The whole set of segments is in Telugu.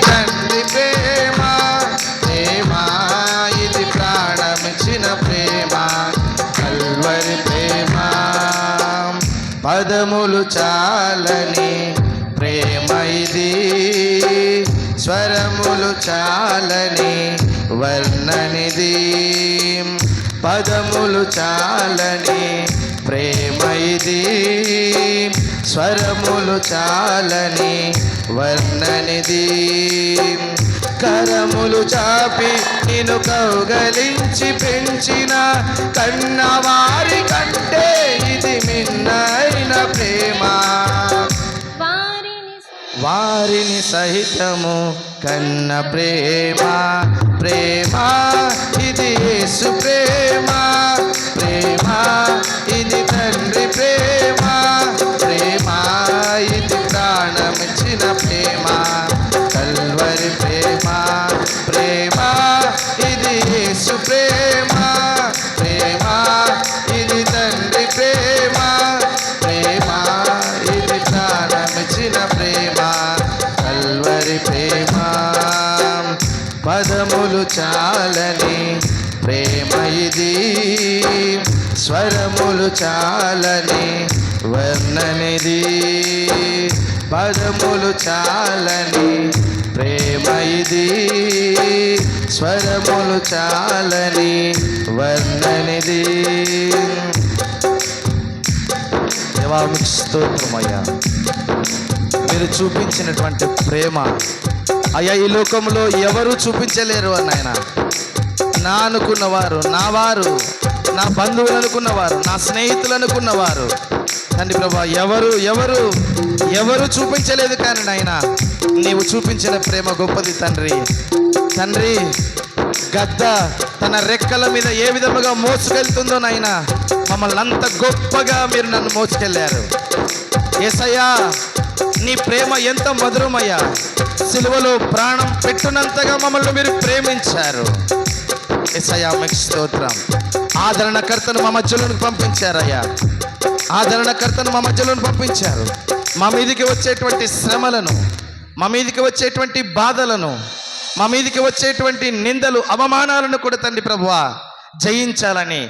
తండ్రి ప్రేమ, ప్రేమ ఇది ప్రాణమిచ్చిన ప్రేమ, కల్వరి ప్రేమ. పదములు చాలని ప్రేమ ఇది, స్వరములు చాలని వర్ణనిది. పదములు చాలని ప్రేమ ఇది, స్వరములు చాలని వర్ణనిది. కరములు చాపి నిన్ను కౌగలించి పెంచిన కన్నవారి కంటే ఇది మిన్నైన ప్రేమ. వారిని సహితము కన్న ప్రేమ, ప్రేమ ఇది యేసు ప్రేమ, ప్రేమ ఇది తండ్రి ప్రేమ, ప్రేమ ఇది ప్రాణమిచ్చిన ప్రేమ, కల్వరి ప్రేమ, ప్రేమ ఇది యేసు ప్రేమ, ప్రేమ ఇది తండ్రి ప్రేమ, ప్రేమ ఇది ప్రాణమిచ్చిన ప్రేమ, కల్వరి ప్రేమ. పదములు చాలని ప్రేమ ఇది, స్వరములు చాలని వర్ణనిది. పదములు చాలని ప్రేమ ఇది, స్వరములు చాలని వర్ణనిది. దేవానికి స్తోత్రమయ్యా, మీరు చూపించినటువంటి ప్రేమ అయ్యా ఈ లోకంలో ఎవరు చూపించలేరు నాయన. నా అనుకున్నవారు, నా వారు, నా బంధువులు అనుకున్నవారు, నా స్నేహితులు అనుకున్నవారు తండ్రి ప్రభా ఎవరు ఎవరు ఎవరు చూపించలేదు. కానీ నాయన నీవు చూపించిన ప్రేమ గొప్పది తండ్రి. తండ్రి గద్ద తన రెక్కల మీద ఏ విధముగా మోసుకెళ్తుందో నాయన, మమ్మల్ని అంత గొప్పగా మీరు నన్ను మోసుకెళ్ళారు. యేసయ్యా నీ ప్రేమ ఎంత మధురమయ్యా, సిలువలో ప్రాణం పెట్టునంతగా మమ్మల్ని మీరు ప్రేమించారు. యేసయ్యా మీకు స్తోత్రం. ఆదరణకర్తను మా మధ్యలోనికి పంపించారయ్యా, ఆదరణకర్తను మా మధ్యలోనికి పంపించారు. మా మీదికి వచ్చేటువంటి శ్రమలను, మా మీదికి వచ్చేటువంటి బాధలను, మా మీదికి వచ్చేటువంటి నిందలు, అవమానాలను కూడా తండ్రి ప్రభువా జయించాలని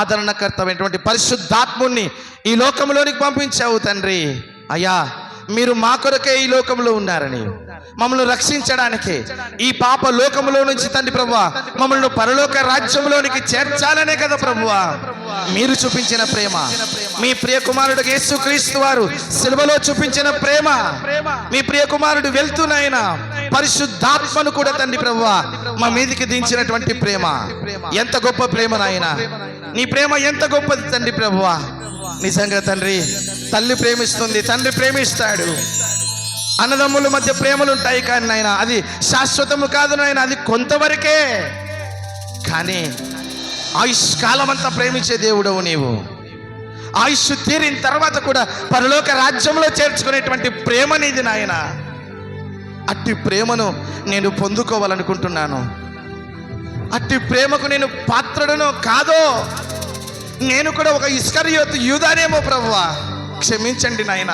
ఆదరణకర్తమైనటువంటి పరిశుద్ధాత్ముని ఈ లోకంలోనికి పంపించావు తండ్రి. అయ్యా మీరు మా కొరకే ఈ లోకంలో ఉన్నారని, మమ్మల్ని రక్షించడానికి ఈ పాప లోకంలో నుంచి తండ్రి ప్రభువా మమ్మల్ని పరలోక రాజ్యంలోనికి చేర్చాలనే కదా ప్రభువా మీరు చూపించిన ప్రేమ. మీ ప్రియ కుమారుడు యేసుక్రీస్తు వారు సిలువలో చూపించిన ప్రేమ, మీ ప్రియ కుమారుడు వెళ్తున్నాయన పరిశుద్ధాత్మను కూడా తండ్రి ప్రభువా మా మీదికి దించినటువంటి ప్రేమ ఎంత గొప్ప ప్రేమ నాయన. నీ ప్రేమ ఎంత గొప్పది తండ్రి ప్రభువా. నిజంగా తండ్రి, తల్లి ప్రేమిస్తుంది, తండ్రి ప్రేమిస్తాడు, అన్నదమ్ముల మధ్య ప్రేమలు ఉంటాయి. కానీ నాయన అది శాశ్వతము కాదు నాయన, అది కొంతవరకే. కానీ ఆయుష్కాలం అంతా ప్రేమించే దేవుడవు నీవు. ఆయుష్ తీరిన తర్వాత కూడా పరలోక రాజ్యంలో చేర్చుకునేటువంటి ప్రేమ నీది నాయన. అట్టి ప్రేమను నేను పొందుకోవాలనుకుంటున్నాను. అట్టి ప్రేమకు నేను పాత్రుడను కాదో, నేను కూడా ఒక ఇస్కరియోతు యూదానేమో ప్రభువా, క్షమించండి నాయన.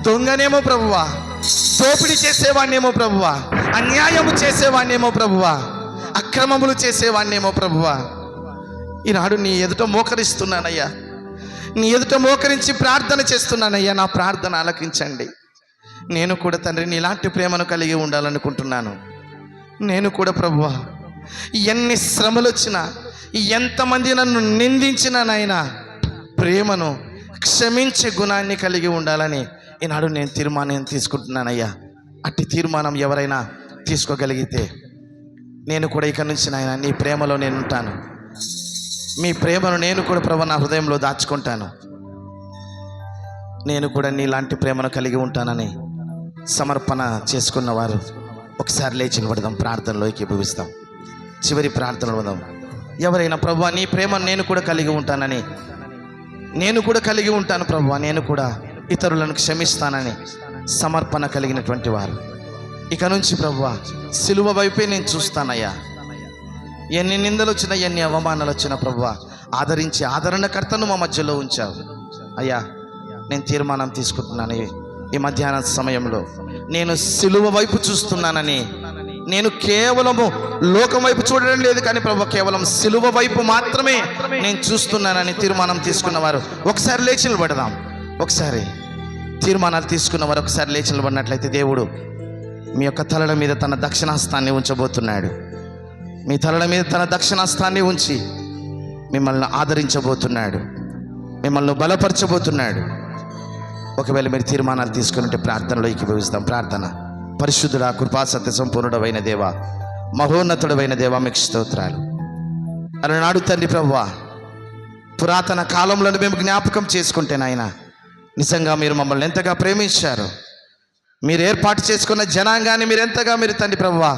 దొంగనేమో ప్రభువా, దోపిడీ చేసేవాణ్ణేమో ప్రభువా, అన్యాయము చేసేవాణ్ణేమో ప్రభువా, అక్రమములు చేసేవాణ్ణేమో ప్రభువా. ఈనాడు నీ ఎదుట మోకరిస్తున్నానయ్యా, నీ ఎదుట మోకరించి ప్రార్థన చేస్తున్నానయ్యా. నా ప్రార్థన ఆలకించండి. నేను కూడా తండ్రి నీలాంటి ప్రేమను కలిగి ఉండాలనుకుంటున్నాను. నేను కూడా ప్రభువా ఎన్ని శ్రమలు వచ్చినా, ఎంతమంది నన్ను నిందించినా నాయనా ప్రేమను, క్షమించే గుణాన్ని కలిగి ఉండాలని ఈనాడు నేను తీర్మానం తీసుకుంటున్నానయ్యా. అట్టి తీర్మానం ఎవరైనా తీసుకోగలిగితే నేను కూడా ఇక నుంచి నాయన నీ ప్రేమలో నేను ఉంటాను. మీ ప్రేమను నేను కూడా ప్రభు నా హృదయంలో దాచుకుంటాను. నేను కూడా నీలాంటి ప్రేమను కలిగి ఉంటానని సమర్పణ చేసుకున్నవారు ఒకసారి లేచి నిలబడదాం, ప్రార్థనలో ఏకీభవిస్తాం. చివరి ప్రార్థనలో వదాం. ఎవరైనా ప్రభువా నీ ప్రేమను నేను కూడా కలిగి ఉంటానని, నేను కూడా కలిగి ఉంటాను ప్రభువా, నేను కూడా ఇతరులను క్షమిస్తానని సమర్పణ కలిగినటువంటి వారు ఇక నుంచి ప్రభువా సిలువ వైపే నేను చూస్తానయ్యా. ఎన్ని నిందలు వచ్చినా, ఎన్ని అవమానాలు వచ్చినా ప్రభువా ఆదరించి ఆదరణకర్తను మా మధ్యలో ఉంచావు అయ్యా. నేను తీర్మానం తీసుకుంటున్నాను, ఈ మధ్యాహ్న సమయంలో నేను సిలువ వైపు చూస్తున్నానని, నేను కేవలము లోకం వైపు చూడడం లేదు కానీ ప్రభు, కేవలం సిలువ వైపు మాత్రమే నేను చూస్తున్నానని తీర్మానం తీసుకున్నవారు ఒకసారి లేచి నిలబడదాం. ఒకసారి తీర్మానాలు తీసుకున్నవారు ఒకసారి లేచి నిలబడినట్లయితే దేవుడు మీ యొక్క తలల మీద తన దక్షిణాస్తాన్ని ఉంచబోతున్నాడు. మీ తలల మీద తన దక్షిణాస్తాన్ని ఉంచి మిమ్మల్ని ఆదరించబోతున్నాడు, మిమ్మల్ని బలపరచబోతున్నాడు. ఒకవేళ మీరు తీర్మానాలు తీసుకున్నట్టే ప్రార్థనలో ఏకీభవిస్తాం. ప్రార్థన. పరిశుద్ధుడా, కృపా సత్య సంపూర్ణుడైన దేవా, మహోన్నతుడైన దేవా, మీకు స్తోత్రాలు. అలనాడు తండ్రి ప్రభువా, పురాతన కాలంలో మేము జ్ఞాపకం చేసుకుంటే నాయన, నిజంగా మీరు మమ్మల్ని ఎంతగా ప్రేమించారు. మీరు ఏర్పాటు చేసుకున్న జనాంగాన్ని మీరు ఎంతగా మీరు తండ్రి ప్రభువా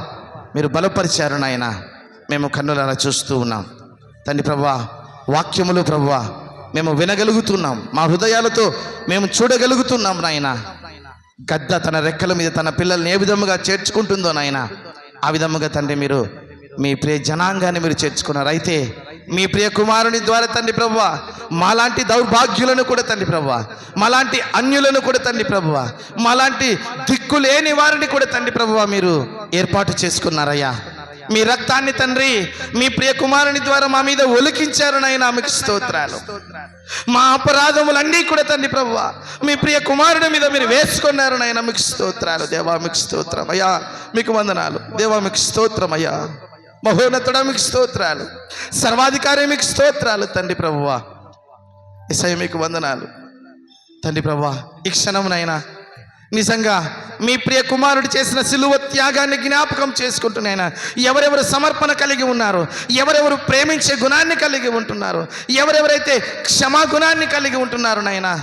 మీరు బలపరిచారు నాయన. మేము కన్నులారా చూస్తూ ఉన్నాం తండ్రి ప్రభువా. వాక్యములు ప్రభువా మేము వినగలుగుతున్నాం, మా హృదయాలతో మేము చూడగలుగుతున్నాం నాయన. గద్ద తన రెక్కల మీద తన పిల్లల్ని ఏ విధముగా చేర్చుకుంటుందో నాయన, ఆ విధముగా తండ్రి మీరు మీ ప్రియ జనాంగాన్ని మీరు చేర్చుకున్నారు. అయితే మీ ప్రియ కుమారుని ద్వారా తండ్రి ప్రభువా మాలాంటి దౌర్భాగ్యులను కూడా తండ్రి ప్రభువా, మాలాంటి అన్యులను కూడా తండ్రి ప్రభువా, మాలాంటి దిక్కులేని వారిని కూడా తండ్రి ప్రభువా మీరు ఏర్పాటు చేసుకున్నారయ్యా. మీ రక్తాన్ని తండ్రి మీ ప్రియ కుమారుని ద్వారా మా మీద ఒలికించారు నాయనా, మీకు స్తోత్రాలు. మా అపరాధములన్నీ కూడా తండ్రి ప్రభువా మీ ప్రియ కుమారుని మీద మీరు వేసుకున్నారు నాయనా, మీకు స్తోత్రాలు. దేవా మీకు స్తోత్రం అయ్యా, మీకు వందనాలు దేవా, మీకు స్తోత్రం అయ్యా. మహోన్నతుడా మీకు స్తోత్రాలు, సర్వాధికారి మీకు స్తోత్రాలు తండ్రి ప్రభువా. యేసయ్య మీకు వందనాలు తండ్రి ప్రభువా. ఈ క్షణమునైనా నిజంగా మీ ప్రియ కుమారుడు చేసిన సిలువ త్యాగాన్ని జ్ఞాపకం చేసుకుంటున్నాయినా, ఎవరెవరు సమర్పణ కలిగి ఉన్నారు, ఎవరెవరు ప్రేమించే గుణాన్ని కలిగి ఉంటున్నారు, ఎవరెవరైతే క్షమా గుణాన్ని కలిగి ఉంటున్నారు నాయనా,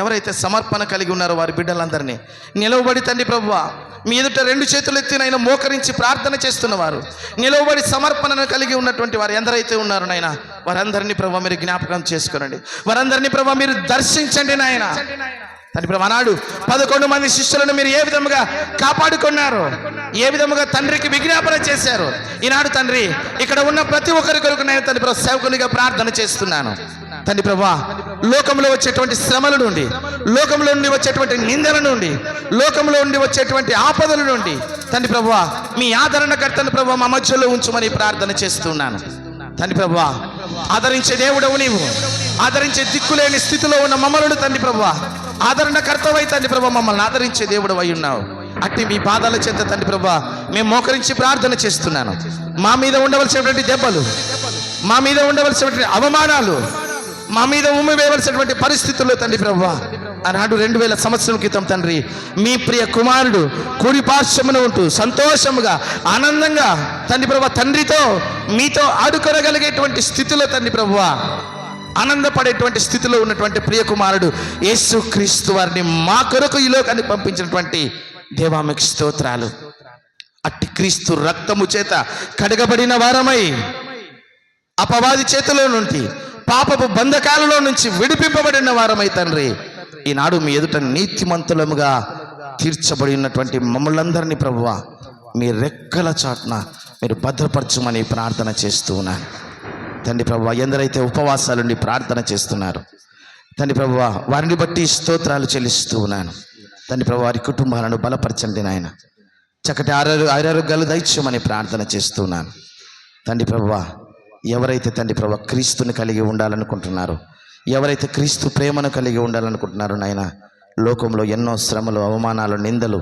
ఎవరైతే సమర్పణ కలిగి ఉన్నారో వారి బిడ్డలందరినీ నిలవబడి తండ్రి ప్రభువా మీ ఎదుట రెండు చేతులు ఎత్తినైనా మోకరించి ప్రార్థన చేస్తున్నవారు, నిలవబడి సమర్పణను కలిగి ఉన్నటువంటి వారు ఎందరైతే ఉన్నారు నాయనా, వారందరినీ ప్రభువా మీరు జ్ఞాపకం చేసుకునండి. వారందరినీ ప్రభువా మీరు దర్శించండి నాయన. తండ్రి ప్రభు ఆనాడు 11 మంది శిష్యులను మీరు ఏ విధముగా కాపాడుకున్నారు, ఏ విధముగా తండ్రికి విజ్ఞాపన చేశారు. ఈనాడు తండ్రి ఇక్కడ ఉన్న ప్రతి ఒక్కరి కొరకు నేను తండ్రి ప్రభు సేవకునిగా ప్రార్థన చేస్తున్నాను. తండ్రి ప్రభా లోకంలో వచ్చేటువంటి శ్రమల నుండి, లోకంలో నుండి వచ్చేటువంటి నిందల నుండి, లోకంలో నుండి వచ్చేటువంటి ఆపదల నుండి తండ్రి ప్రభువా మీ ఆదరణకర్తను ప్రభువా మా మధ్యలో ఉంచుమని ప్రార్థన చేస్తున్నాను. తండ్రి ప్రభువా ఆదరించే దేవుడవు నీవు, ఆదరించే దిక్కులేని స్థితిలో ఉన్న మమ్మల్ని తండ్రి ప్రభువా ఆదరణకర్తవై తండ్రి ప్రభువా మమ్మల్ని ఆదరించే దేవుడు అయి ఉన్నావు. అట్టి మీ పాదాల చెంత తండ్రి ప్రభువా మేము మోకరించి ప్రార్థన చేస్తున్నాను. మా మీద ఉండవలసినటువంటి దెబ్బలు, మా మీద ఉండవలసినటువంటి అవమానాలు, మా మీద ఉమ్మివేయవలసినటువంటి పరిస్థితుల్లో తండ్రి ప్రభువా ఆనాడు 2000 సంవత్సరం క్రితం తండ్రి మీ ప్రియ కుమారుడు కుడి పార్శ్వమున ఉంటూ సంతోషముగా ఆనందంగా తండ్రి ప్రభువా తండ్రితో మీతో ఆడుకొనగలిగేటువంటి స్థితిలో తండ్రి ప్రభువా ఆనందపడేటువంటి స్థితిలో ఉన్నటువంటి ప్రియ కుమారుడు యేసుక్రీస్తు వారిని మా కొరకు ఈ లోకానికి పంపించినటువంటి దేవా మీకు స్తోత్రాలు. అట్టి క్రీస్తు రక్తము చేత కడగబడిన వారమై అపవాది చేతిలో నుండి పాపపు బంధకాలలో నుంచి విడిపింపబడిన వారమై తండ్రి ఈనాడు మీ ఎదుట నీతిమంతులముగా తీర్చబడి ఉన్నటువంటి మమ్మల్ందరినీ ప్రభువా మీ రెక్కల చాటున మీరు భద్రపరచుమని ప్రార్థన చేస్తూ ఉన్నాను. తండ్రి ప్రభువా ఎందరైతే ఉపవాసాలుండి ప్రార్థన చేస్తున్నారు తండ్రి ప్రభువా వారిని బట్టి స్తోత్రాలు చెల్లిస్తూ ఉన్నాను. తండ్రి ప్రభువా వారి కుటుంబాలను బలపరచండి నాయన, చక్కటి ఆరోగ్యాలు దయచేయమని ప్రార్థన చేస్తున్నాను. తండ్రి ప్రభువా ఎవరైతే తండ్రి ప్రభువా క్రీస్తుని కలిగి ఉండాలనుకుంటున్నారో, ఎవరైతే క్రీస్తు ప్రేమను కలిగి ఉండాలనుకుంటున్నారో నాయన, లోకంలో ఎన్నో శ్రమలు, అవమానాలు, నిందలు,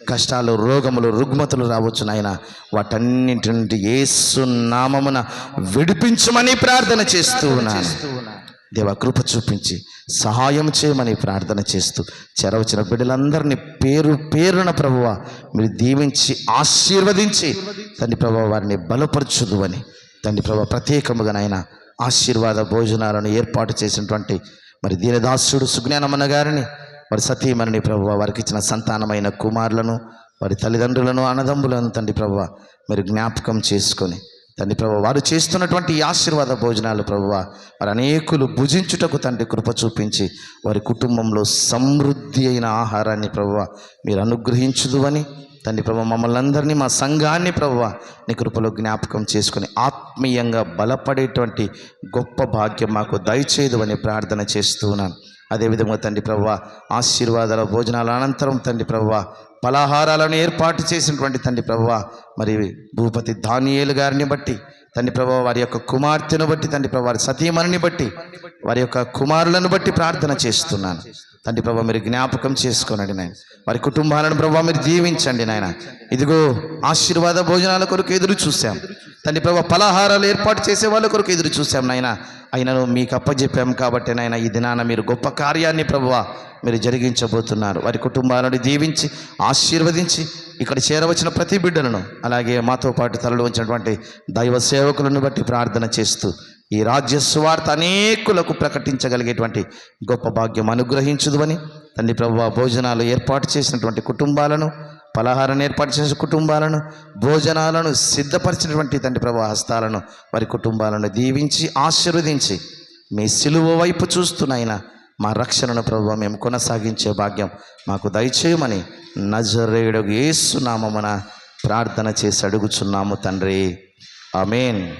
కష్టాలు, రోగములు, రుగ్మతలు రావచ్చు నాయన, వాటన్నింటి నుండి యేసు నామమున విడిపించమని ప్రార్థన చేస్తూ ఉన్నాను. దేవా కృప చూపించి సహాయం చేయమని ప్రార్థన చేస్తూ చెరవచ్చిన బిడ్డలందరినీ పేరు పేరున ప్రభువా మీరు దీవించి ఆశీర్వదించి తండ్రి ప్రభువా వారిని బలపరచుదు అని తండ్రి ప్రభువా ప్రత్యేకముగా నాయన ఆశీర్వాద భోజనాలను ఏర్పాటు చేసినటువంటి మరి దీనదాసుడు సుజ్ఞానమన్న గారిని, వారి సతీమణిని ప్రభువా వారికి ఇచ్చిన సంతానమైన కుమారులను, వారి తల్లిదండ్రులను, అన్నదమ్ములను తండ్రి ప్రభువా మీరు జ్ఞాపకం చేసుకొని తండ్రి ప్రభువా వారు చేస్తున్నటువంటి ఈ ఆశీర్వాద భోజనాలు ప్రభువా వారు అనేకులు భుజించుటకు తండ్రి కృప చూపించి వారి కుటుంబంలో సమృద్ధి అయిన ఆహారాన్ని ప్రభువా మీరు అనుగ్రహించుదు అని తండ్రి ప్రభువా మమ్మల్ని అందరినీ మా సంఘాన్ని ప్రభువా నీ కృపలో జ్ఞాపకం చేసుకొని ఆత్మీయంగా బలపడేటువంటి గొప్ప భాగ్యం మాకు దయచేయదు అని ప్రార్థన చేస్తూ ఉన్నాను. అదేవిధంగా తండ్రి ప్రభువా ఆశీర్వాదాల భోజనాల అనంతరం తండ్రి ప్రభువా పలహారాలను ఏర్పాటు చేసినటువంటి తండ్రి ప్రభువా మరి భూపతి దానియేలు గారిని బట్టి తండ్రి ప్రభువా వారి యొక్క కుమార్తెను బట్టి తండ్రి ప్రభువా వారి సతీమణిని బట్టి వారి యొక్క కుమారులను బట్టి ప్రార్థన చేస్తున్నాను తండ్రి ప్రభువా మీరు జ్ఞాపకం చేసుకోనండి నాయన వారి కుటుంబాలను ప్రభువా మీరు దీవించండి నాయన. ఇదిగో ఆశీర్వాద భోజనాల కొరకు ఎదురు చూసాం తండ్రి ప్రభువా పలహారాలు ఏర్పాటు చేసే వాళ్ళ కొరకు ఎదురు చూసాం నాయన. అయినను మీకు అప్పచెప్పాం కాబట్టి నాయన ఈ దినాన మీరు గొప్ప కార్యాన్ని ప్రభువా మీరు జరిగించబోతున్నారు. వారి కుటుంబాలను దీవించి ఆశీర్వదించి ఇక్కడ చేరవచ్చిన ప్రతి బిడ్డలను అలాగే మాతో పాటు తరలి వచ్చినటువంటి దైవ సేవకులను బట్టి ప్రార్థన చేస్తూ ఈ రాజ్య సువార్త అనేకులకు ప్రకటించగలిగేటువంటి గొప్ప భాగ్యం అనుగ్రహించుదువని తండ్రి ప్రభువా భోజనాలు ఏర్పాటు చేసినటువంటి కుటుంబాలను పలహారాన్ని ఏర్పాటు చేసిన కుటుంబాలను భోజనాలను సిద్ధపరిచినటువంటి తండ్రి ప్రభువా హస్తాలను వారి కుటుంబాలను దీవించి ఆశీర్వదించి మీ సిలువ వైపు చూస్తున్నాయినా మా రక్షణను ప్రభువా మేము కొనసాగించే భాగ్యం మాకు దయచేయమని నజరేయుడు యేసు నామమున ప్రార్థన చేసి అడుగుచున్నాము తండ్రి. ఆమేన్.